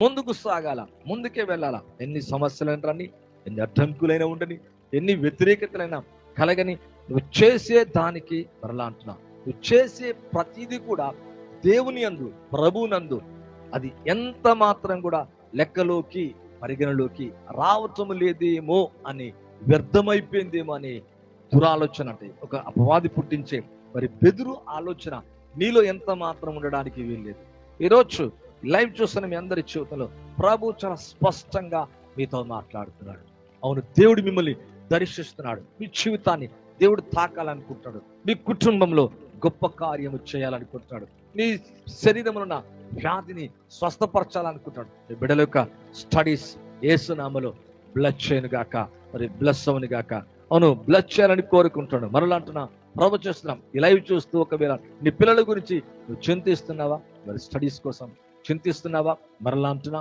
ముందుకు సాగాల, ముందుకే వెళ్ళాలా. ఎన్ని సమస్యలైనా రాని, ఎన్ని అడ్డంకులైనా ఉండని, ఎన్ని వ్యతిరేకతలైనా కలగని, నువ్వు చేసే దానికి మరలా అంటున్నా, నువ్వు చేసే ప్రతిదీ కూడా దేవుని యందు, ప్రభువునందు అది ఎంత మాత్రం కూడా లెక్కలోకి, పరిగణలోకి రావటం లేదేమో అని, వ్యర్థమైపోయిందేమో అని దురాలోచన, అంటే ఒక అపవాది పుట్టించే మరి బెదురు ఆలోచన నీలో ఎంత మాత్రం ఉండడానికి వీల్లేదు. ఈరోజు లైవ్ చూస్తున్న మీ అందరి జీవితంలో ప్రభు చాలా స్పష్టంగా మీతో మాట్లాడుతున్నాడు. అవును, దేవుడు మిమ్మల్ని దర్శిస్తున్నాడు. మీ జీవితాన్ని దేవుడు తాకాలనుకుంటున్నాడు. మీ కుటుంబంలో గొప్ప కార్యము చేయాలనుకుంటున్నాడు. నీ శరీరంలో ఉన్న వ్యాధిని స్వస్థపరచాలనుకుంటున్నాడు. మీ బిడ్డల యొక్క స్టడీస్ యేసునామములో బ్లెస్ చేయను గాక, మరి బ్లెస్ అవును గాక. అవును, బ్లెస్ చేయాలని కోరుకుంటున్నాడు. మరలా అంటున్నా, ప్రభు చేస్తున్నాం. ఈ లైవ్ చూస్తూ ఒకవేళ నీ పిల్లల గురించి నువ్వు చింతిస్తున్నావా, మరి స్టడీస్ కోసం చింతిస్తున్నావా, మరలా అంటున్నా